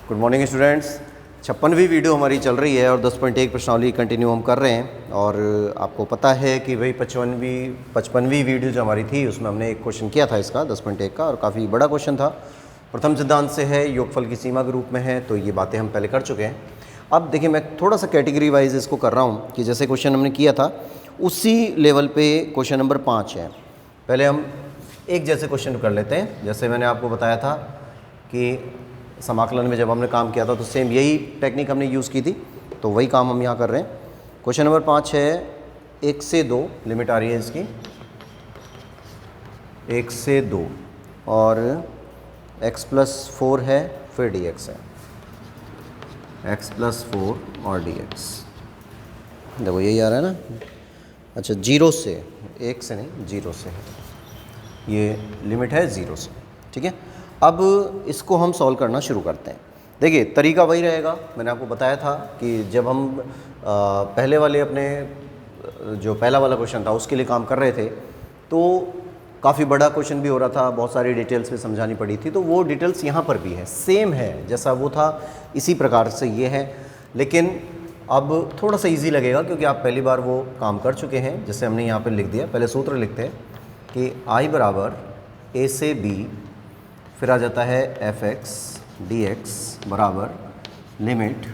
Good morning students. 56वीं video हमारी चल रही है और 10.1 प्रश्नावली कंटिन्यू हम कर रहे हैं। और आपको पता है कि भाई 55वीं वीडियो जो हमारी थी उसमें हमने एक क्वेश्चन किया था इसका 10.1 का, और काफ़ी बड़ा क्वेश्चन था। प्रथम सिद्धांत से है, योगफल की सीमा के रूप में है, तो ये बातें हम पहले कर चुके हैं। अब देखिए, मैं थोड़ा सा कैटेगरी वाइज इसको कर रहा हूँ कि जैसे क्वेश्चन हमने किया था उसी लेवल पे क्वेश्चन नंबर 5 है। पहले हम एक जैसे क्वेश्चन कर लेते हैं। जैसे मैंने आपको बताया था कि समाकलन में जब हमने काम किया था तो सेम यही टेक्निक हमने यूज़ की थी, तो वही काम हम यहाँ कर रहे हैं। क्वेश्चन नंबर 5 है 1 से 2, लिमिट आ रही है इसकी 1 से 2 और x+4 है, फिर dx है, x+4 और dx। देखो यही आ रहा है ना। अच्छा, 0 से, 1 से नहीं 0 से है, ये लिमिट है 0 से। ठीक है, अब इसको हम सॉल्व करना शुरू करते हैं। देखिए, तरीका वही रहेगा। मैंने आपको बताया था कि जब हम पहले वाले अपने जो पहला वाला क्वेश्चन था उसके लिए काम कर रहे थे तो काफ़ी बड़ा क्वेश्चन भी हो रहा था, बहुत सारी डिटेल्स भी समझानी पड़ी थी, तो वो डिटेल्स यहाँ पर भी है, सेम है जैसा वो था इसी प्रकार से ये है। लेकिन अब थोड़ा सा ईजी लगेगा क्योंकि आप पहली बार वो काम कर चुके हैं। जैसे हमने यहाँ पर लिख दिया, पहले सूत्र लिखते हैं कि I बराबर A से B, फिर आ जाता है fx dx बराबर लिमिट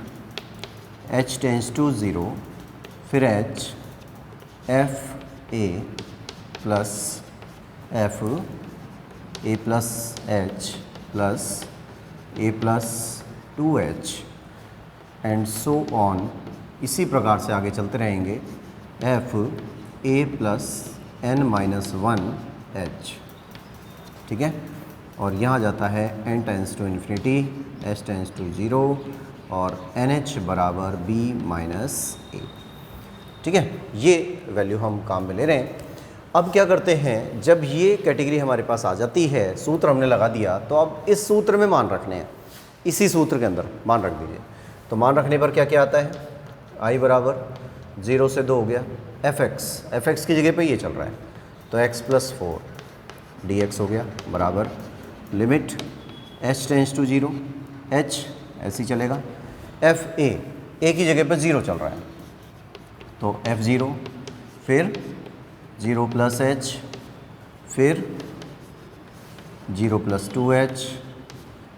h टेंस टू 0, फिर h f a plus f a plus h plus a plus 2h and so on. इसी प्रकार से आगे चलते रहेंगे f a प्लस n-1h। ठीक है, और यहाँ जाता है n tends to infinity, h tends to 0 और nh बराबर b माइनस a। ठीक है, ये वैल्यू हम काम में ले रहे हैं। अब क्या करते हैं, जब ये कैटेगरी हमारे पास आ जाती है, सूत्र हमने लगा दिया, तो अब इस सूत्र में मान रखने हैं, इसी सूत्र के अंदर मान रख दीजिए। तो मान रखने पर क्या क्या आता है, I बराबर 0 से 2 हो गया, fx की जगह पे ये चल रहा है तो x+4 dx हो गया बराबर limit h tends to 0, h ऐसे ही चलेगा, f a की जगह पर 0 चल रहा है तो f0, फिर 0 प्लस h, फिर 0 प्लस 2h।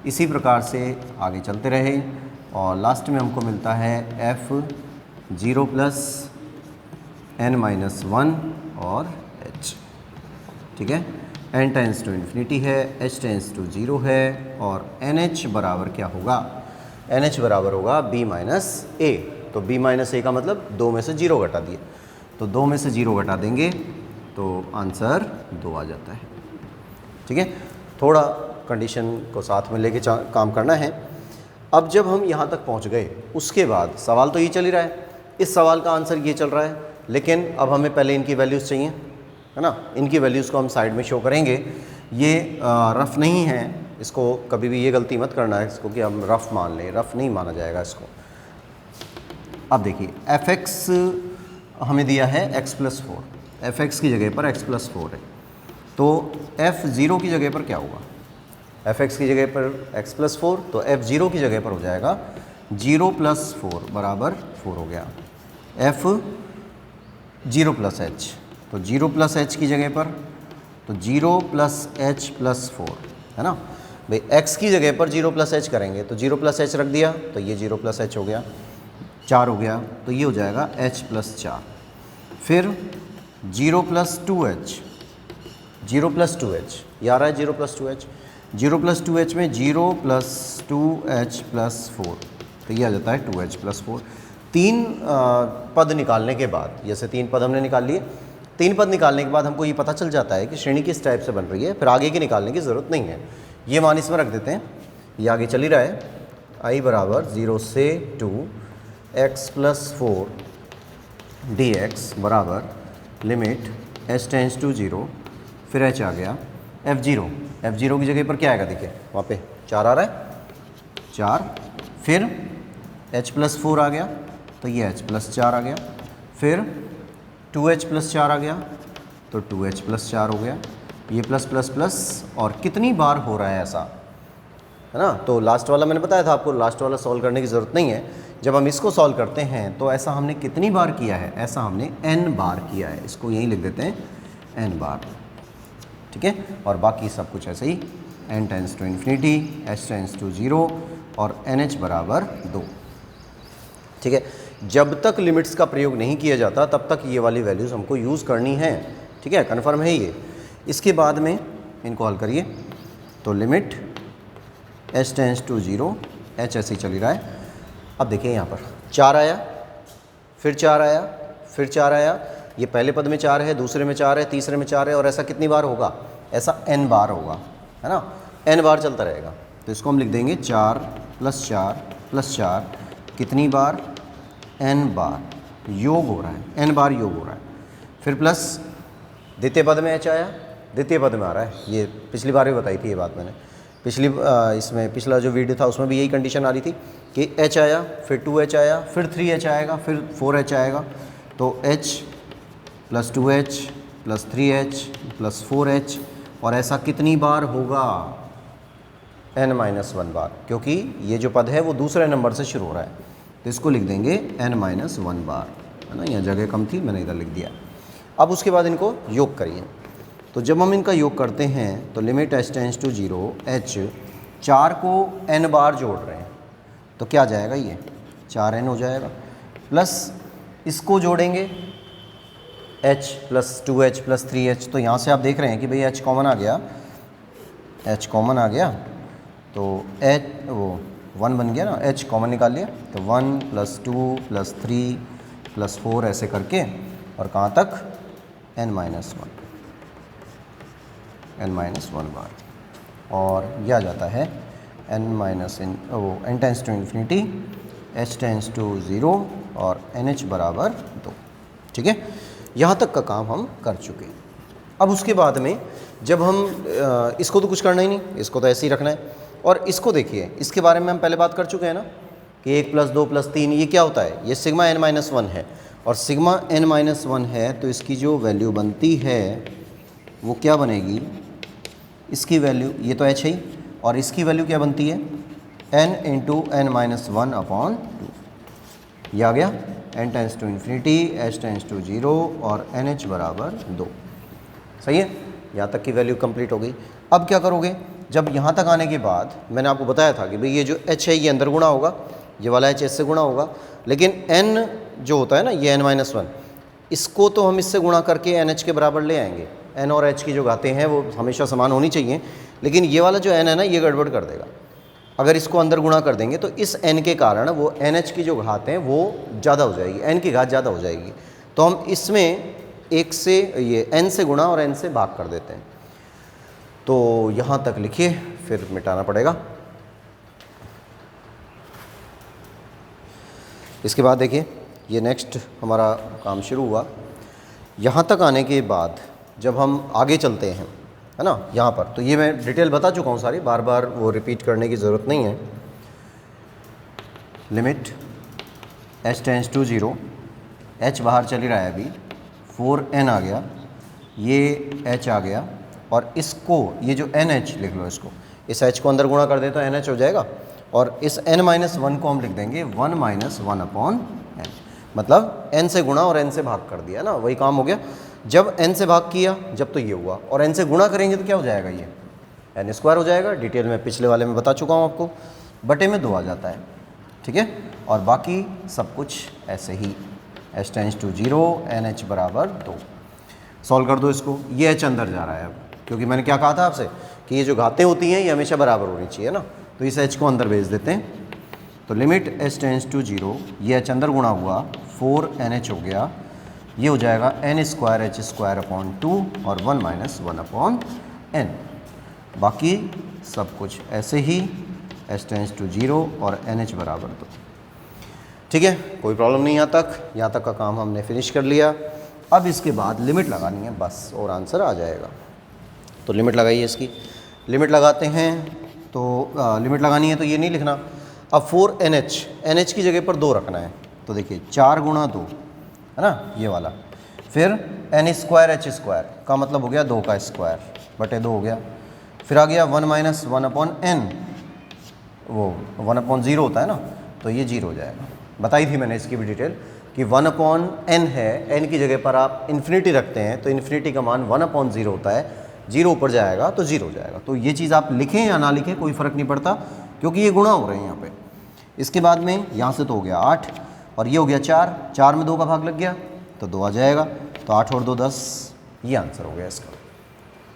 इसी प्रकार से आगे चलते रहे और लास्ट में हमको मिलता है f0 प्लस n-1 और h। ठीक है, n टेंस टू इन्फिनिटी है, h टेंस टू 0 है और nh बराबर क्या होगा, nh बराबर होगा b माइनस a। तो b माइनस a का मतलब 2 में से 0 घटा दिए, तो 2 में से 0 घटा देंगे तो आंसर 2 आ जाता है। ठीक है, थोड़ा कंडीशन को साथ में लेके काम करना है। अब जब हम यहाँ तक पहुँच गए उसके बाद सवाल तो ये चल ही रहा है, इस सवाल का आंसर ये चल रहा है, लेकिन अब हमें पहले इनकी वैल्यूज़ चाहिए, है ना। इनकी वैल्यूज़ को हम साइड में शो करेंगे। ये रफ़ नहीं है, इसको कभी भी ये गलती मत करना है इसको कि हम रफ़ मान लें, रफ़ नहीं माना जाएगा इसको। अब देखिए, fx हमें दिया है x+4, fx की जगह पर x+4 है, तो f0 की जगह पर क्या होगा, fx की जगह पर x+4, तो f0 की जगह पर हो जाएगा 0 + 4 बराबर 4 हो गया, f0 + h, तो 0 + h की जगह पर तो 0 + h + 4 है ना भाई। x की जगह पर 0 + h करेंगे तो 0 + h रख दिया तो ये 0 + h हो गया, 4 हो गया, तो ये हो जाएगा h + 4। फिर 0 + 2h, 0 + 2h ये आ रहा है 0 + 2h, 0 + 2h में 0 + 2h + 4, तो ये आ जाता है 2h + 4। 3 पद निकालने के बाद, जैसे 3 पद हमने निकाल लिए, 3 पद निकालने के बाद हमको ये पता चल जाता है कि श्रेणी किस टाइप से बन रही है, फिर आगे की निकालने की ज़रूरत नहीं है। ये मान इसमें रख देते हैं, ये आगे चल ही रहा है। I बराबर 0 से 2 x+4 dx बराबर लिमिट h टेंस टू 0, फिर h आ गया, f0 की जगह पर क्या आएगा, देखिए वहाँ पे 4 आ रहा है, 4, फिर h+4 आ गया तो ये h+4 आ गया, फिर 2h + 4 आ गया तो 2h + 4 हो गया, ये प्लस प्लस प्लस। और कितनी बार हो रहा है ऐसा, है ना। तो लास्ट वाला मैंने बताया था आपको, लास्ट वाला सॉल्व करने की ज़रूरत नहीं है। जब हम इसको सॉल्व करते हैं तो ऐसा हमने कितनी बार किया है, ऐसा हमने n बार किया है। इसको यहीं लिख देते हैं n बार, ठीक है। और बाकी सब कुछ ऐसे ही, n tends to infinity, h tends to 0 और NH बराबर 2, ठीक है। जब तक लिमिट्स का प्रयोग नहीं किया जाता तब तक ये वाली वैल्यूज़ हमको यूज़ करनी है, ठीक है, कन्फर्म है ये। इसके बाद में इनको हल करिए तो limit h tends to 0, h ऐसे ही चल रहा है। अब देखिए यहाँ पर 4 आया, फिर 4 आया, फिर 4 आया, ये पहले पद में 4 है, दूसरे में 4 है, तीसरे में 4 है, और ऐसा कितनी बार होगा, ऐसा n बार होगा, है ना, n बार चलता रहेगा। तो इसको हम लिख देंगे 4 + 4 + 4 कितनी बार, n बार योग हो रहा है, n बार योग हो रहा है। फिर प्लस द्वितीय पद में h आया, द्वितीय पद में आ रहा है, ये पिछली बार भी बताई थी ये बात मैंने, इसमें पिछला जो वीडियो था उसमें भी यही कंडीशन आ रही थी कि h आया, फिर 2h आया, फिर 3h आएगा, फिर 4h आएगा। तो h + 2h + 3h + 4h, और ऐसा कितनी बार होगा, n-1 बार, क्योंकि ये जो पद है वो दूसरे नंबर से शुरू हो रहा है। तो इसको लिख देंगे n-1 बार, है ना, यहाँ जगह कम थी मैंने इधर लिख दिया। अब उसके बाद इनको योग करिए। तो जब हम इनका योग करते हैं तो limit h tends to 0, h 4 को n बार जोड़ रहे हैं तो क्या जाएगा, ये 4n हो जाएगा, प्लस इसको जोड़ेंगे h + 2h + 3h। तो यहाँ से आप देख रहे हैं कि भाई h कॉमन आ गया, h कॉमन आ गया, तो h वो 1 बन गया ना, h कॉमन निकाल लिया, तो 1 + 2 + 3 + 4 ऐसे करके, और कहाँ तक, n-1 बार, और यह आ जाता है n tends to infinity, h tends to 0 और NH बराबर 2, ठीक है। यहाँ तक का काम हम कर चुके हैं। अब उसके बाद में जब हम इसको तो कुछ करना ही नहीं, इसको तो ऐसे ही रखना है। और इसको देखिए, इसके बारे में हम पहले बात कर चुके हैं ना कि 1 + 2 + 3 ये क्या होता है, ये सिग्मा n-1 है, और सिग्मा n-1 है तो इसकी जो वैल्यू बनती है वो क्या बनेगी, इसकी वैल्यू, ये तो h है, और इसकी वैल्यू क्या बनती है, n × n-1/2, ये आ गया, n tends to infinity, h tends to 0 और NH बराबर 2, सही है। यहाँ तक की वैल्यू कंप्लीट हो गई। अब क्या करोगे, जब यहाँ तक आने के बाद मैंने आपको बताया था कि भाई ये जो h है ये अंदर गुणा होगा, ये वाला h इससे गुणा होगा, लेकिन n जो होता है ना, ये n-1, इसको तो हम इससे गुणा करके NH के बराबर ले आएंगे। n और h की जो घातें हैं वो हमेशा समान होनी चाहिए, लेकिन ये वाला जो n है ना ये गड़बड़ कर देगा। अगर इसको अंदर गुणा कर देंगे तो इस n के कारण वो NH की जो घात हैं वो ज़्यादा हो जाएगी, n की घात ज़्यादा हो जाएगी। तो हम इसमें 1 से ये n से गुणा और n से भाग कर देते हैं। तो यहाँ तक लिखिए, फिर मिटाना पड़ेगा। इसके बाद देखिए, ये नेक्स्ट हमारा काम शुरू हुआ। यहाँ तक आने के बाद जब हम आगे चलते हैं, है ना, यहाँ पर तो ये मैं डिटेल बता चुका हूँ सारी, बार बार वो रिपीट करने की ज़रूरत नहीं है। Limit h tends to 0, h बाहर चल ही रहा है अभी, 4n आ गया, ये h आ गया, और इसको ये जो NH लिख लो, इसको इस h को अंदर गुणा कर दे तो NH हो जाएगा, और इस n-1 को हम लिख देंगे 1-1/n, मतलब n से गुणा और n से भाग कर दिया ना, वही काम हो गया। जब n से भाग किया जब तो ये हुआ, और n से गुणा करेंगे तो क्या हो जाएगा, ये n² हो जाएगा। डिटेल में पिछले वाले में बता चुका हूँ आपको, बटे में 2 आ जाता है, ठीक है। और बाकी सब कुछ ऐसे ही, h टेंस टू 0, NH बराबर 2। सॉल्व कर दो इसको, ये h अंदर जा रहा है अब, क्योंकि मैंने क्या कहा था आपसे कि ये जो घातें होती हैं ये हमेशा बराबर होनी चाहिए ना, तो इस h को अंदर भेज देते हैं। तो लिमिट h टेंस टू 0, ये h अंदर गुणा हुआ, 4NH हो गया, ये हो जाएगा n² h² और 1-1/n। बाकी सब कुछ ऐसे ही, h टेंस टू 0 और NH बराबर 2, ठीक है, कोई प्रॉब्लम नहीं। यहाँ तक का काम हमने फिनिश कर लिया। अब इसके बाद लिमिट लगानी है बस, और आंसर आ जाएगा। तो लिमिट लगाइए, इसकी लिमिट लगाते हैं। तो लिमिट लगानी है तो ये नहीं लिखना, अब 4NH की जगह पर 2 रखना है। तो देखिए 4 × 2, है ना, ये वाला, फिर n² h² का मतलब हो गया 2 का स्क्वायर बटे 2 हो गया, फिर आ गया 1-1/n, वो 1/0 होता है ना, तो ये 0 हो जाएगा। बताई थी मैंने इसकी भी डिटेल कि 1/n है, n की जगह पर आप इन्फिनिटी रखते हैं तो इन्फिनिटी का मान 1/0 होता है, 0 ऊपर जाएगा तो 0 हो जाएगा। तो ये चीज़ आप लिखें या ना लिखें कोई फ़र्क नहीं पड़ता, क्योंकि ये गुणा हो रहे हैं यहाँ पे। इसके बाद में यहाँ से तो हो गया 8 और ये हो गया 4, 4 में 2 का भाग लग गया तो 2 आ जाएगा, तो 8 और 2 10, ये आंसर हो गया इसका।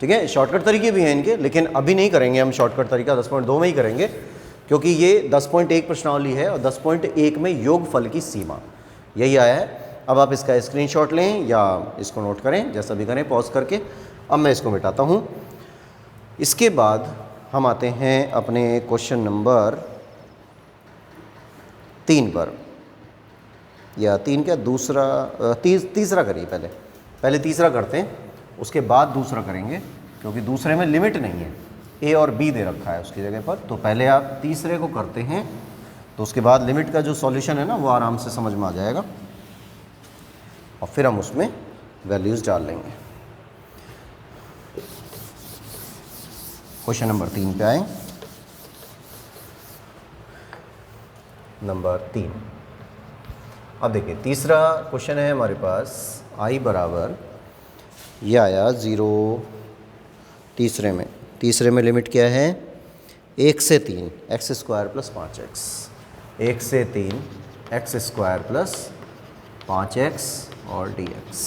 ठीक है, शॉर्टकट तरीके भी हैं इनके, लेकिन अभी नहीं करेंगे हम शॉर्टकट तरीका, 10.2 में ही करेंगे, क्योंकि ये 10.1 प्रश्नावली है और 10.1 में योगफल की सीमा यही आया है। अब आप इसका स्क्रीनशॉट लें या इसको नोट करें, जैसा भी करें पॉज करके। अब मैं इसको मिटाता हूँ। इसके बाद हम आते हैं अपने क्वेश्चन नंबर 3 पर, या 3 क्या दूसरा, तीसरा करिए, पहले तीसरा करते हैं, उसके बाद दूसरा करेंगे, क्योंकि दूसरे में लिमिट नहीं है, ए और बी दे रखा है उसकी जगह पर। तो पहले आप तीसरे को करते हैं, तो उसके बाद लिमिट का जो सॉल्यूशन है ना वो आराम से समझ में आ जाएगा और फिर हम उसमें वैल्यूज़ डाल लेंगे। क्वेश्चन नंबर 3 पे आए। नंबर 3, अब देखिए तीसरा क्वेश्चन है हमारे पास, i बराबर ये आया 0, तीसरे में लिमिट क्या है, 1 से 3 x² + 5x, 1 से 3 x² + 5x और dx,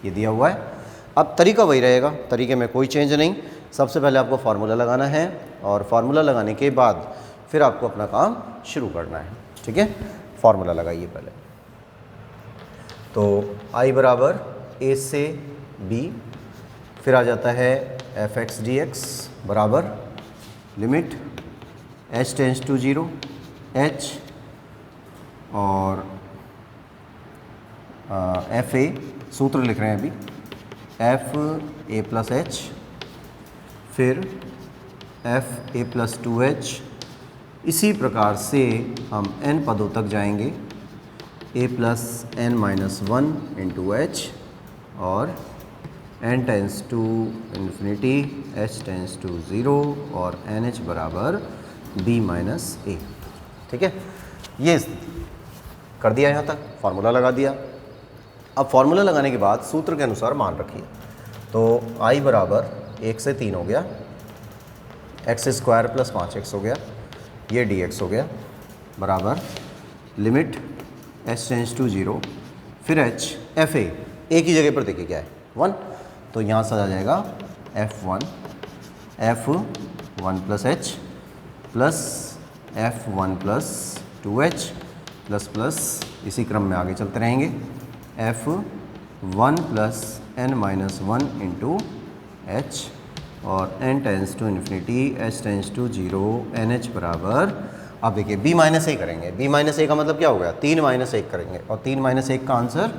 ये दिया हुआ है। अब तरीका वही रहेगा, तरीके में कोई चेंज नहीं। सबसे पहले आपको फार्मूला लगाना है और फार्मूला लगाने के बाद फिर आपको अपना काम शुरू करना है। ठीक है, फार्मूला लगाइए पहले। तो i बराबर a से b, फिर आ जाता है f(x) dx बराबर limit h tends to 0 h और एफ ए, सूत्र लिख रहे हैं अभी, f a + h, फिर f a + 2h। इसी प्रकार से हम n पदों तक जाएंगे, a + n - 1 × h और n tends to infinity, h tends to 0 और nh बराबर b - a। ठीक है, ये कर दिया, यहाँ तक फार्मूला लगा दिया। अब फार्मूला लगाने के बाद सूत्र के अनुसार मान रखिए। तो i बराबर 1 से 3 हो गया, x² + 5x हो गया, ये dx हो गया, बराबर लिमिट h टेंस टू 0, फिर h f a की जगह पर देखिए क्या है 1, तो यहाँ से आ जाएगा f1 + h plus f1 + 2h plus इसी क्रम में आगे चलते रहेंगे, f1 + n - 1 × h और n tends to infinity, h tends to 0, nh बराबर, अब देखिए b - a करेंगे, b - a का मतलब क्या हो गया, 3 - 1 करेंगे और 3 - 1 का आंसर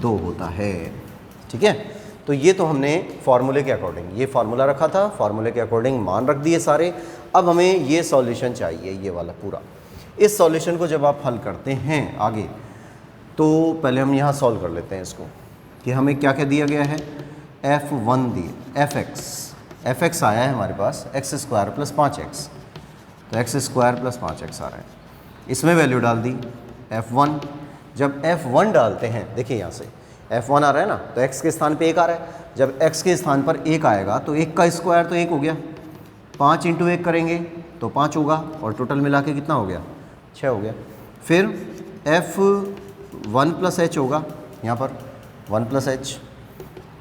2 होता है। ठीक है, तो ये तो हमने फार्मूले के अकॉर्डिंग ये फार्मूला रखा था, फार्मूले के अकॉर्डिंग मान रख दिए सारे। अब हमें ये सॉल्यूशन चाहिए, ये वाला पूरा। इस सॉल्यूशन को जब आप हल करते हैं आगे, तो पहले हम यहाँ सॉल्व कर लेते हैं इसको, कि हमें क्या क्या दिया गया है, f1 दिए, fx आया है हमारे पास x² + 5x, तो x² + 5x आ रहा है, इसमें वैल्यू डाल दी f1। जब f1 डालते हैं, देखिए यहाँ से f1 आ रहा है ना, तो x के स्थान पे 1 आ रहा है, जब x के स्थान पर 1 आएगा तो 1 का स्क्वायर तो 1 हो गया, 5 × 1 करेंगे तो 5 होगा और टोटल मिला के कितना हो गया, 6 हो गया। फिर f1 + h होगा, यहाँ पर 1 + h,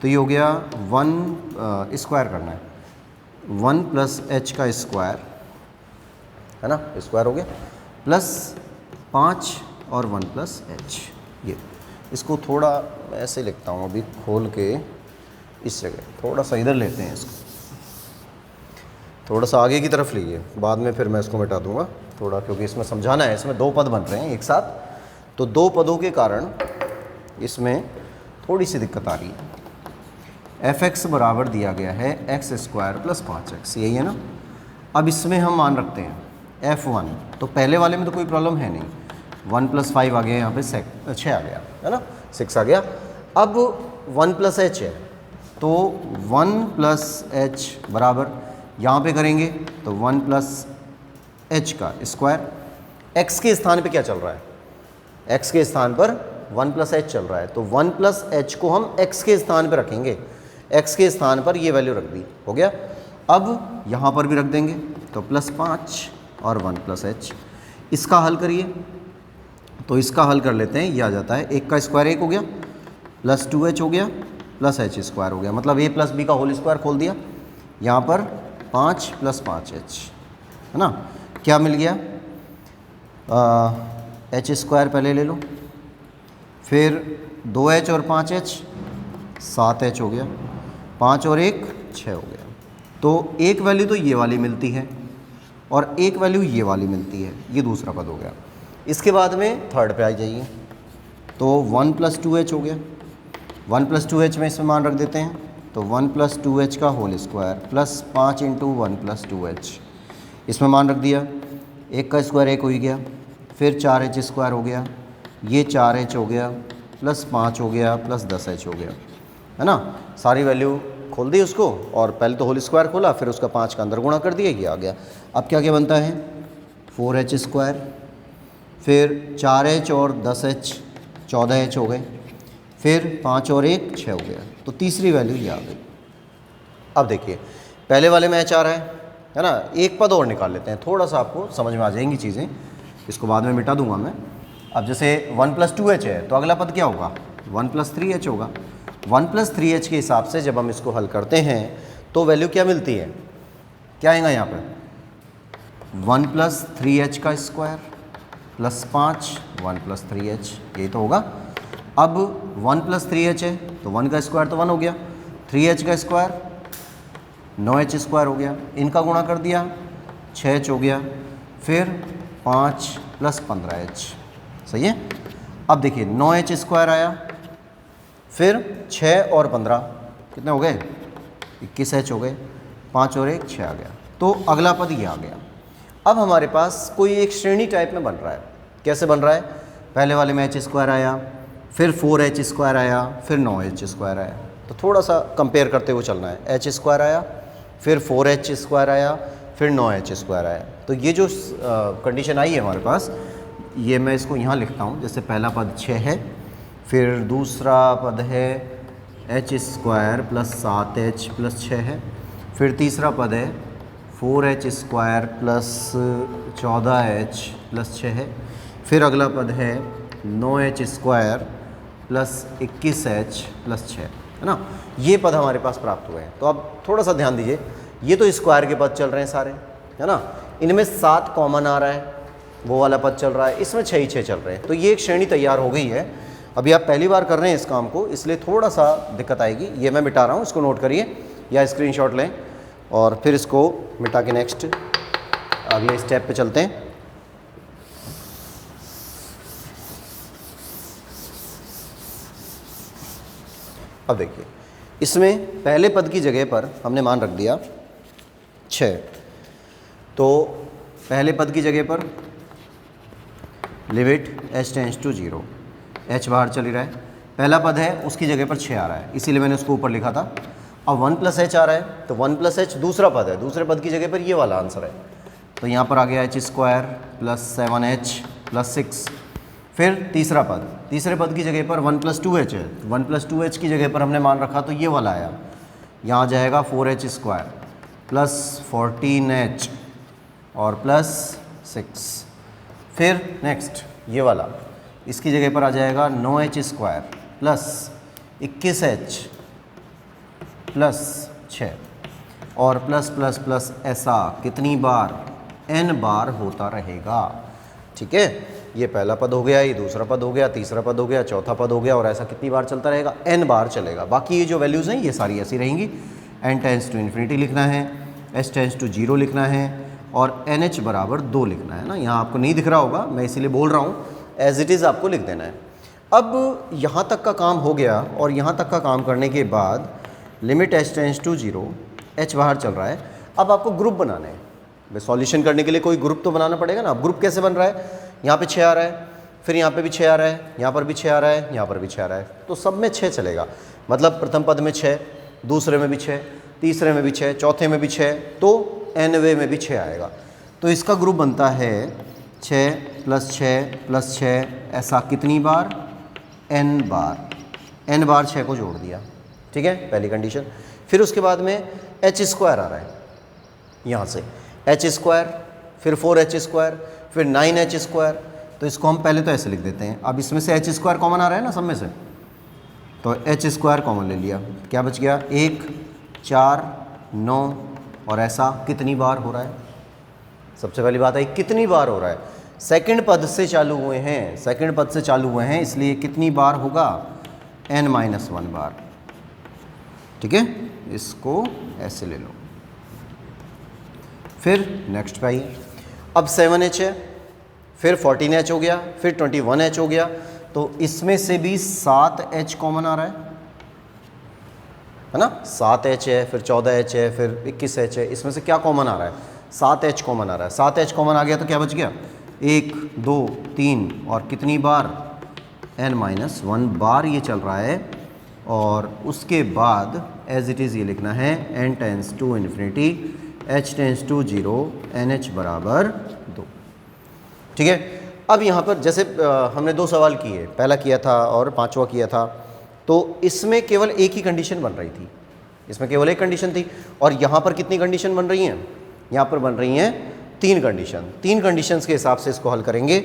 तो ये हो गया 1 स्क्वायर करना है, 1 + h का स्क्वायर है ना, स्क्वायर हो गया, प्लस 5 और 1 + h। ये इसको थोड़ा ऐसे लिखता हूँ अभी खोल के, इस जगह थोड़ा सा इधर लेते हैं इसको, थोड़ा सा आगे की तरफ लीजिए, बाद में फिर मैं इसको मिटा दूंगा थोड़ा, क्योंकि इसमें समझाना है। इसमें 2 पद बन रहे हैं एक साथ, तो 2 पदों के कारण इसमें थोड़ी सी दिक्कत आ रही है। fx बराबर दिया गया है x² + 5x, यही है ना। अब इसमें हम मान रखते हैं f1, तो पहले वाले में तो कोई प्रॉब्लम है नहीं, 1 + 5 आ गया, यहाँ पे 6 आ गया है ना, 6 आ गया। अब 1 + h है, तो 1 + h बराबर यहाँ पे करेंगे तो 1 + एच का स्क्वायर। एक्स के स्थान पे क्या चल रहा है, एक्स के स्थान पर 1 प्लस एच चल रहा है, तो 1 प्लस एच को हम एक्स के स्थान पर रखेंगे, एक्स के स्थान पर ये वैल्यू रख दी, हो गया। अब यहाँ पर भी रख देंगे, तो +5 और 1 प्लस एच। इसका हल करिए, तो इसका हल कर लेते हैं, ये आ जाता है 1 का स्क्वायर 1 हो गया, +2h हो गया, प्लस एच स्क्वायर हो गया, मतलब a प्लस बी का होल स्क्वायर खोल दिया, यहाँ पर 5 + 5h है ना। क्या मिल गया, एच स्क्वायर पहले ले लो, फिर 2h और 5h 7h हो गया, 5 और 1 6 हो गया। तो एक वैल्यू तो ये वाली मिलती है और एक वैल्यू ये वाली मिलती है, ये दूसरा पद हो गया। इसके बाद में थर्ड पे आ जाइए, तो 1 + 2h हो गया, 1 + 2h में इसमें मान रख देते हैं, तो 1 + 2h का होल स्क्वायर प्लस 5 × 1 + 2h, इसमें मान रख दिया, 1 का स्क्वायर 1 हो ही गया, फिर 4h स्क्वायर हो गया, ये 4h हो गया, प्लस 5 हो गया, प्लस 10h हो गया, है ना। सारी वैल्यू खोल दी उसको, और पहले तो होल स्क्वायर खोला, फिर उसका 5 का अंदर गुणा कर दिया, ये आ गया। अब क्या क्या बनता है, 4h स्क्वायर, फिर 4h और 10h 14h हो गए, फिर 5 और 1 6 हो गया, तो तीसरी वैल्यू ये आ गई। अब देखिए पहले वाले में h आ रहा है ना, एक पद और निकाल लेते हैं, थोड़ा सा आपको समझ में आ जाएंगी चीज़ें, इसको बाद में मिटा दूंगा मैं। अब जैसे 1 + 2h है, तो अगला पद क्या होगा, 1 + 3h होगा। 1 + 3h के हिसाब से जब हम इसको हल करते हैं तो वैल्यू क्या मिलती है, क्या आएगा यहाँ पर, 1 + 3h का स्क्वायर प्लस 5 1 + 3h, यही तो होगा। अब 1 + 3h है, तो 1 का स्क्वायर तो 1 हो गया, 3h का स्क्वायर 9h स्क्वायर हो गया, इनका गुणा कर दिया 6h हो गया, फिर 5 + 15h, सही है। अब देखिए 9h स्क्वायर आया, फिर 6 और 15 कितने हो गए, 21h हो गए, 5 और 1 6 आ गया, तो अगला पद ये आ गया। अब हमारे पास कोई एक श्रेणी टाइप में बन रहा है, कैसे बन रहा है, पहले वाले में h स्क्वायर आया, फिर 4h स्क्वायर आया, फिर 9h स्क्वायर आया, तो थोड़ा सा कंपेयर करते हुए चलना है, h स्क्वायर आया, फिर 4h स्क्वायर आया, फिर 9h स्क्वायर आया। तो ये जो कंडीशन आई है हमारे पास, ये मैं इसको यहाँ लिखता हूँ, जैसे पहला पद 6 है, फिर दूसरा पद है h square plus 7h plus 6 है, फिर तीसरा पद है 4h square plus 14h plus 6 है, फिर अगला पद है 9h square plus 21h plus 6, है ना। ये पद हमारे पास प्राप्त हुए हैं। तो अब थोड़ा सा ध्यान दीजिए, ये तो स्क्वायर के पद चल रहे हैं सारे, है ना, इनमें 7 कॉमन आ रहा है, वो वाला पद चल रहा है, इसमें 6 ही 6 चल रहे हैं, तो ये एक श्रेणी तैयार हो गई है। अभी आप पहली बार कर रहे हैं इस काम को, इसलिए थोड़ा सा दिक्कत आएगी, ये मैं मिटा रहा हूँ, इसको नोट करिए या स्क्रीनशॉट लें, और फिर इसको मिटा के नेक्स्ट अगले स्टेप पे चलते हैं। अब देखिए इसमें पहले पद की जगह पर हमने मान रख दिया 6, तो पहले पद की जगह पर limit h tends to 0, h बाहर चली रहा है, पहला पद है उसकी जगह पर 6 आ रहा है, इसीलिए मैंने उसको ऊपर लिखा था। अब 1 + h आ रहा है, तो 1 + h दूसरा पद है, दूसरे पद की जगह पर ये वाला आंसर है, तो यहाँ पर आ गया h square plus 7h plus 6। फिर तीसरा पद, तीसरे पद की जगह पर 1 + 2h है, 1 + 2h की जगह पर हमने मान रखा, तो ये वाला आया, यहाँ आ जाएगा 4h स्क्वायर प्लस 14h और प्लस 6। फिर नेक्स्ट ये वाला, इसकी जगह पर आ जाएगा 9h square plus 21h plus 6 और प्लस प्लस प्लस, ऐसा कितनी बार, n बार होता रहेगा, ठीक है। ये पहला पद हो गया, ये दूसरा पद हो गया, तीसरा पद हो गया, चौथा पद हो गया, और ऐसा कितनी बार चलता रहेगा, n बार चलेगा। बाकी ये जो वैल्यूज़ हैं ये सारी ऐसी रहेंगी। n टेंड्स टू इन्फिनिटी लिखना है, s टेंड्स टू 0 लिखना है, और nh बराबर 2 लिखना है ना। यहाँ आपको नहीं दिख रहा होगा, मैं इसीलिए बोल रहा हूँ, एज इट इज़ आपको लिख देना है। अब यहाँ तक का काम हो गया, और यहाँ तक का काम करने के बाद limit h tends to 0, h बाहर चल रहा है। अब आपको ग्रुप बनाने हैं, सॉल्यूशन करने के लिए कोई ग्रुप तो बनाना पड़ेगा ना। अब ग्रुप कैसे बन रहा है, यहाँ पे 6 आ रहा है, फिर यहाँ पे भी 6 आ रहा है, यहाँ पर भी 6 आ रहा है, यहाँ पर भी 6 आ रहा है, तो सब में 6 चलेगा। मतलब प्रथम पद में 6, दूसरे में भी 6, तीसरे में भी 6, चौथे में भी 6, तो nवें में भी 6 आएगा। तो इसका ग्रुप बनता है 6 + 6 + 6, ऐसा कितनी बार, n बार, n बार 6 को जोड़ दिया, ठीक है, पहली कंडीशन। फिर उसके बाद में h² आ रहा है यहाँ से, h², फिर 4h², फिर 9h², तो इसको हम पहले तो ऐसे लिख देते हैं। अब इसमें से h² कॉमन आ रहा है ना सब में से, तो h² कॉमन ले लिया, क्या बच गया, 1, 4, 9, और ऐसा कितनी बार हो रहा है। सबसे पहली बात है कितनी बार हो रहा है, सेकंड पद से चालू हुए हैं, सेकंड पद से चालू हुए हैं, इसलिए कितनी बार होगा, n-1 बार, ठीक है, इसको ऐसे ले लो। फिर नेक्स्ट पे आइए, अब 7h है, फिर 14h हो गया, फिर 21h हो गया, तो इसमें से भी 7h कॉमन आ रहा है ना, 7h है, फिर 14h है, फिर 21h है, इसमें से क्या कॉमन आ रहा है, 7h कॉमन आ रहा है। 7h कॉमन आ गया तो क्या बच गया, 1, 2, 3, और कितनी बार, n-1 बार ये चल रहा है। और उसके बाद एज इट इज़ ये लिखना है n tends to infinity, h tends to 0, nh बराबर 2, ठीक है। अब यहाँ पर जैसे हमने 2 सवाल किए, पहला किया था और 5वां किया था, तो इसमें केवल एक ही कंडीशन बन रही थी, इसमें केवल एक कंडीशन थी, और यहाँ पर कितनी कंडीशन बन रही हैं, यहाँ पर बन रही हैं 3 कंडीशन। 3 कंडीशंस के हिसाब से इसको हल करेंगे।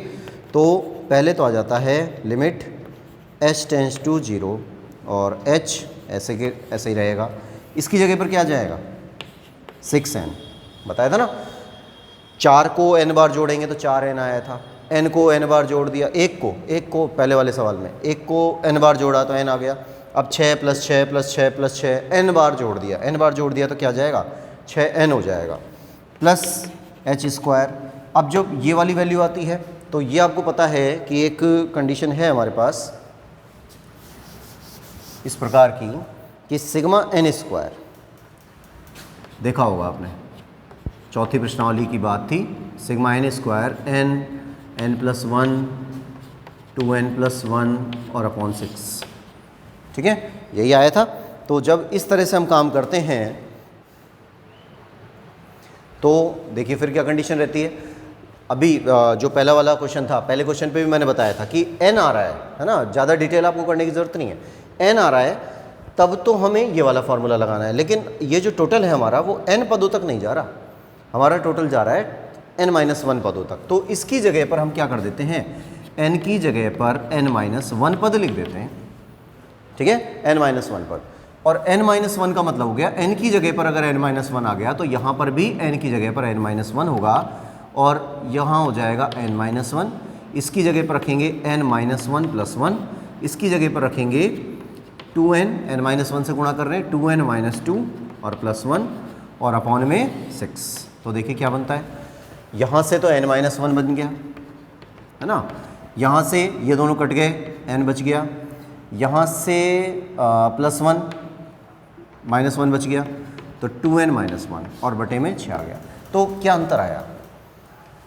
तो पहले तो आ जाता है लिमिट h टेंस टू 0 और h ऐसे ही रहेगा, इसकी जगह पर क्या आ जाएगा, 6n, बताया था ना, 4 को n बार जोड़ेंगे तो 4n आया था, n को n बार जोड़ दिया, एक को पहले वाले सवाल में 1 को n बार जोड़ा तो n आ गया। अब 6 + 6 + 6 + 6 n बार जोड़ दिया तो क्या आ जाएगा, 6n हो जाएगा, प्लस h²। अब जब ये वाली वैल्यू आती है तो ये आपको पता है कि एक कंडीशन है हमारे पास इस प्रकार की कि सिग्मा n², देखा होगा आपने, चौथी प्रश्नावली की बात थी, सिग्मा n² n+1 2n+1 और अपॉन 6, ठीक है, यही आया था। तो जब इस तरह से हम काम करते हैं तो देखिए फिर क्या कंडीशन रहती है। अभी जो पहला वाला क्वेश्चन था, पहले क्वेश्चन पे भी मैंने बताया था कि n आ रहा है ना, ज़्यादा डिटेल आपको करने की ज़रूरत नहीं है, n आ रहा है तब तो हमें ये वाला फार्मूला लगाना है। लेकिन ये जो टोटल है हमारा वो n पदों तक नहीं जा रहा, हमारा टोटल जा रहा है n-1 पदों तक। तो इसकी जगह पर हम क्या कर देते हैं, n की जगह पर n-1 पद लिख देते हैं, ठीक है, n-1 पद। और n-1 का मतलब हो गया n की जगह पर अगर n-1 आ गया तो यहाँ पर भी n की जगह पर n-1 होगा, और यहाँ हो जाएगा n-1, इसकी जगह पर रखेंगे n-1 + 1, इसकी जगह पर रखेंगे 2n, n-1 से गुणा कर रहे हैं, 2n - 2 और +1 और अपॉन में 6। तो देखिए क्या बनता है, यहाँ से तो n-1 बन गया है ना, यहाँ से ये दोनों कट गए, n बच गया, यहाँ से +1 -1 बच गया, तो 2n - 1 और बटे में 6 आ गया। तो क्या अंतर आया,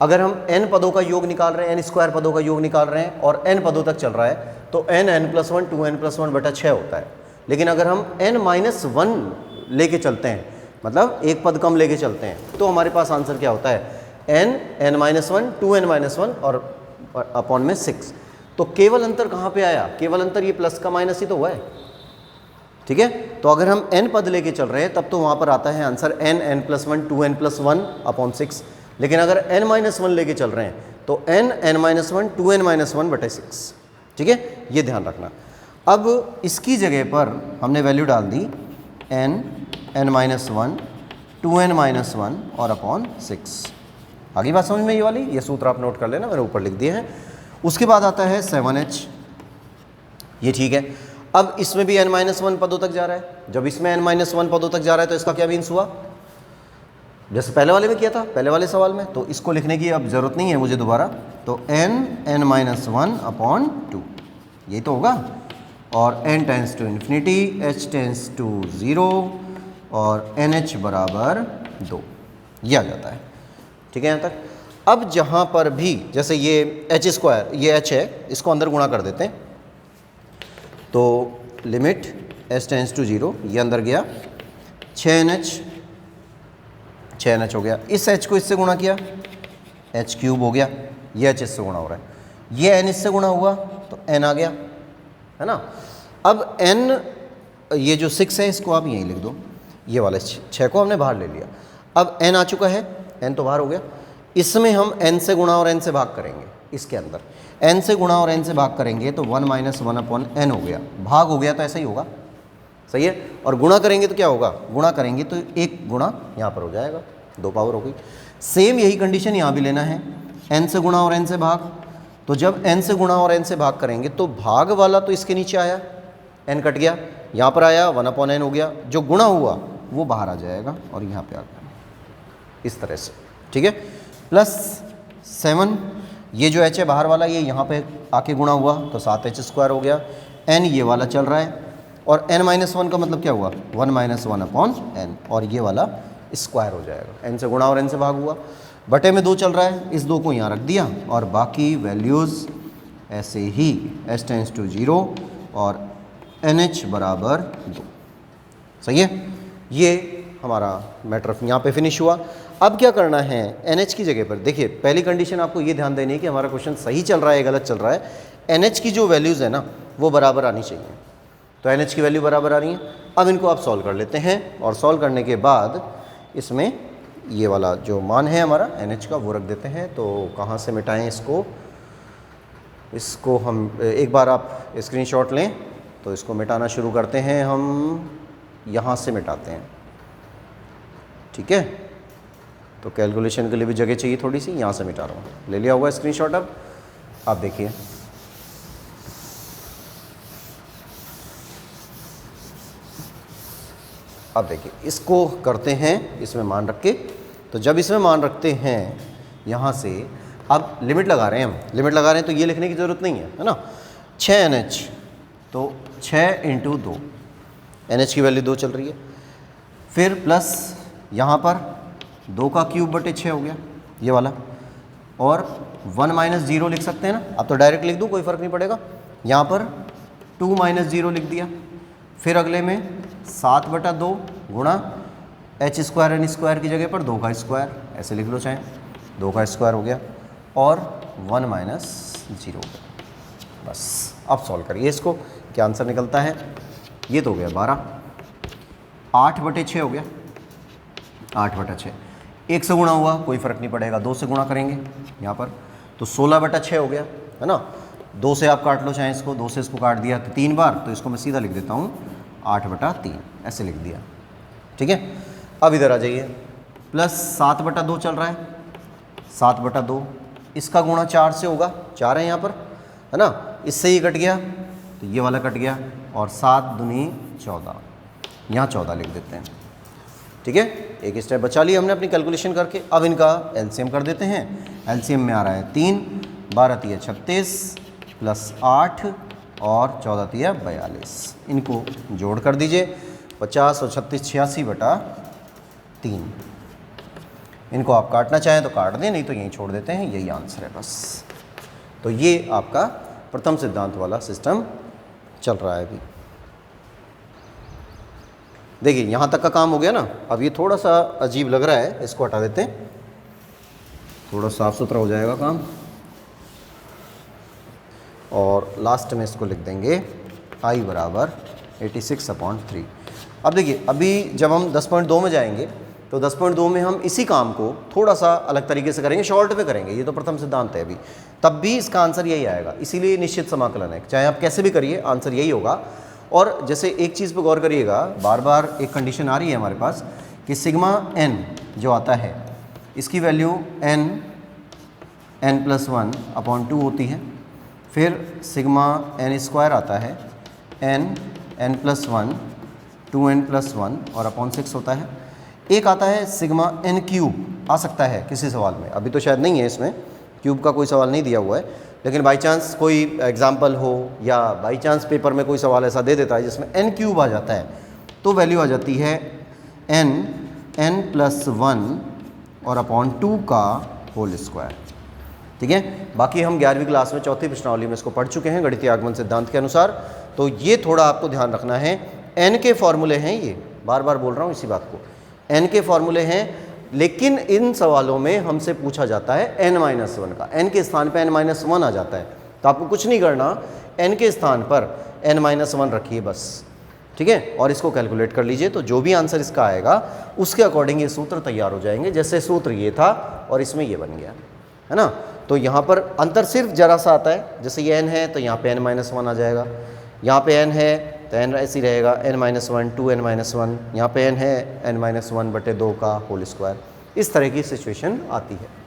अगर हम n पदों का योग निकाल रहे हैं, n² पदों का योग निकाल रहे हैं और n पदों तक चल रहा है तो n+1 2n+1 बटा 6 होता है। लेकिन अगर हम n-1 लेके चलते हैं, मतलब एक पद कम लेके चलते हैं, तो हमारे पास आंसर क्या होता है, n-1 2n-1 और अपॉन में 6। तो केवल अंतर कहाँ पे आया, केवल अंतर ये प्लस का माइनस ही तो हुआ है, ठीक है। तो अगर हम n पद लेके चल रहे हैं तब तो वहाँ पर आता है आंसर n+1 2n+1 अपॉन 6। लेकिन अगर n-1 लेके चल रहे हैं तो n-1 2n-1 बटे 6, ठीक है, ये ध्यान रखना। अब इसकी जगह पर हमने वैल्यू डाल दी n-1 2n-1 और अपॉन 6। आगे बात समझ में ये वाली, ये सूत्र आप नोट कर लेना, मैंने ऊपर लिख दिए हैं। उसके बाद आता है 7h, ये ठीक है। अब इसमें भी n-1 पदों तक जा रहा है, जब इसमें n-1 पदों तक जा रहा है तो इसका क्या मीन्स हुआ, जैसे पहले वाले में किया था, पहले वाले सवाल में, तो इसको लिखने की अब ज़रूरत नहीं है मुझे दोबारा, तो n-1 अपॉन 2 यही तो होगा, और n tends to infinity, h tends to 0 और nh बराबर 2, ये आ जाता है, ठीक है यहाँ तक। अब जहाँ पर भी जैसे ये h², ये h है, इसको अंदर गुणा कर देते हैं, तो लिमिट h टेंस टू 0, ये अंदर गया, 6nh हो गया, इस h को इससे गुणा किया एच क्यूब हो गया, ये एच इससे गुणा हो रहा है, ये एन इससे गुणा हुआ तो एन आ गया, है ना। अब एन, ये जो 6 है इसको आप यहीं लिख दो, ये वाला 6 को हमने बाहर ले लिया। अब एन आ चुका है, एन तो बाहर हो गया, इसमें हम एन से गुणा और एन से भाग करेंगे, इसके अंदर एन से गुणा और एन से भाग करेंगे तो 1 - 1 अपॉन एन हो गया, भाग हो गया तो ऐसा ही होगा, सही है। और गुणा करेंगे तो क्या होगा, गुणा करेंगे तो 1 गुणा यहाँ पर हो जाएगा, 2 पावर हो गई। सेम यही कंडीशन यहाँ भी लेना है, एन से गुणा और एन से भाग, तो जब एन से गुणा और एन से भाग करेंगे तो भाग वाला तो इसके नीचे आया, एन कट गया, यहाँ पर आया 1 अपॉन एन हो गया, जो गुणा हुआ वो बाहर आ जाएगा और यहाँ पे आ गया, इस तरह से, ठीक है। +7, ये जो एच है बाहर वाला, ये यहाँ पे आके गुणा हुआ तो 7h² हो गया, एन ये वाला चल रहा है, और n - 1 का मतलब क्या हुआ, 1 - 1 अपॉन एन, और ये वाला स्क्वायर हो जाएगा, एन से गुणा और एन से भाग हुआ, बटे में 2 चल रहा है, इस 2 को यहाँ रख दिया, और बाकी वैल्यूज़ ऐसे ही h टेंड्स टू 0 और NH बराबर 2, सही है। ये हमारा मैटर यहाँ पे फिनिश हुआ। अब क्या करना है, NH की जगह पर देखिए, पहली कंडीशन आपको ये ध्यान देनी है कि हमारा क्वेश्चन सही चल रहा है गलत चल रहा है, NH की जो वैल्यूज़ है ना वो बराबर आनी चाहिए, तो NH की वैल्यू बराबर आ रही है। अब इनको आप सॉल्व कर लेते हैं, और सॉल्व करने के बाद इसमें ये वाला जो मान है हमारा NH का वो रख देते हैं। तो कहाँ से मिटाएं इसको हम एक बार आप स्क्रीनशॉट लें, तो इसको मिटाना शुरू करते हैं, हम यहाँ से मिटाते हैं, ठीक है। तो कैलकुलेशन के लिए भी जगह चाहिए थोड़ी सी, यहाँ से मिटा रहा हूँ, ले लिया होगा स्क्रीनशॉट। अब आप देखिए, अब देखिए इसको करते हैं इसमें मान रख के, तो जब इसमें मान रखते हैं यहाँ से, अब लिमिट लगा रहे हैं हम, लिमिट लगा रहे हैं तो ये लिखने की ज़रूरत नहीं है ना। 6NH, तो 6 × 2, NH की वैल्यू 2 चल रही है, फिर प्लस यहाँ पर 2 का क्यूब बटे 6 हो गया ये वाला, और 1 - 0 लिख सकते हैं ना, अब तो डायरेक्ट लिख दूँ कोई फ़र्क नहीं पड़ेगा, यहाँ पर 2 - 0 लिख दिया, फिर अगले में 7/2 गुणा h² n² की जगह पर 2 का स्क्वायर, ऐसे लिख लो चाहे, 2 का स्क्वायर हो गया, और 1 - 0 हो गया, बस। अब सॉल्व करिए इसको, क्या आंसर निकलता है, ये तो हो गया 12, 8/6 हो गया, 8/6, 1 से गुणा हुआ कोई फ़र्क नहीं पड़ेगा, 2 से गुणा करेंगे यहाँ पर, तो 16/6 हो गया, है ना। 2 से आप काट लो चाहे इसको, 2 से इसको काट दिया तो 3 बार, तो इसको मैं सीधा लिख देता हूँ 8/3, ऐसे लिख दिया, ठीक है। अब इधर आ जाइए, +7/2 चल रहा है, 7/2, इसका गुणा 4 से होगा, 4 है यहाँ पर, है ना, इससे ही कट गया तो ये वाला कट गया, और 7 दूनी 14, यहाँ 14 लिख देते हैं, ठीक है। एक स्टेप बचा लिया हमने अपनी कैलकुलेशन करके। अब इनका एलसीएम कर देते हैं, एलसीएम में आ रहा है 3, 12 × 36 +8 और 14 × 42, इनको जोड़ कर दीजिए, 50 और 36 86/3। इनको आप काटना चाहें तो काट दें, नहीं तो यहीं छोड़ देते हैं, यही आंसर है बस। तो ये आपका प्रथम सिद्धांत वाला सिस्टम चल रहा है अभी। देखिए यहाँ तक का काम हो गया ना। अब ये थोड़ा सा अजीब लग रहा है, इसको हटा देते हैं, थोड़ा साफ सुथरा हो जाएगा काम, और लास्ट में इसको लिख देंगे I बराबर 86/3। अब देखिए अभी जब हम 10.2 में जाएंगे तो 10.2 में हम इसी काम को थोड़ा सा अलग तरीके से करेंगे, शॉर्ट पे करेंगे, ये तो प्रथम सिद्धांत है अभी, तब भी इसका आंसर यही आएगा, इसीलिए निश्चित समाकलन है, चाहे आप कैसे भी करिए आंसर यही होगा। और जैसे एक चीज़ पे गौर करिएगा, बार बार एक कंडीशन आ रही है हमारे पास कि सिग्मा n जो आता है इसकी वैल्यू n+1/2 होती है, फिर सिग्मा n² आता है n+1 2n+1 और /6 होता है। एक आता है सिग्मा n³ आ सकता है किसी सवाल में, अभी तो शायद नहीं है, इसमें क्यूब का कोई सवाल नहीं दिया हुआ है, लेकिन बाई चांस कोई एग्जाम्पल हो या बाई चांस पेपर में कोई सवाल ऐसा दे देता है जिसमें n³ आ जाता है, तो वैल्यू आ जाती है n+1 और /2 का होल स्क्वायर, ठीक है। बाकी हम 11वीं क्लास में चौथी प्रश्नावली में इसको पढ़ चुके हैं गणितीय आगमन सिद्धांत के अनुसार। तो ये थोड़ा आपको ध्यान रखना है, n के फॉर्मूले हैं, ये बार बार बोल रहा हूँ इसी बात को, n के फॉर्मूले हैं, लेकिन इन सवालों में हमसे पूछा जाता है n-1 का, n के स्थान पे n-1 आ जाता है, तो आपको कुछ नहीं करना, n के स्थान पर n-1 रखिए बस, ठीक है, और इसको कैलकुलेट कर लीजिए, तो जो भी आंसर इसका आएगा उसके अकॉर्डिंग ये सूत्र तैयार हो जाएंगे। जैसे सूत्र ये था और इसमें ये बन गया, है ना। तो यहाँ पर अंतर सिर्फ जरा सा आता है, जैसे ये n है तो यहाँ पे n-1 आ जाएगा, यहाँ पे n है तो n ऐसे ही रहेगा, n-1 2n-1, यहाँ पे n है n-1/2 का होल स्क्वायर। इस तरह की सिचुएशन आती है।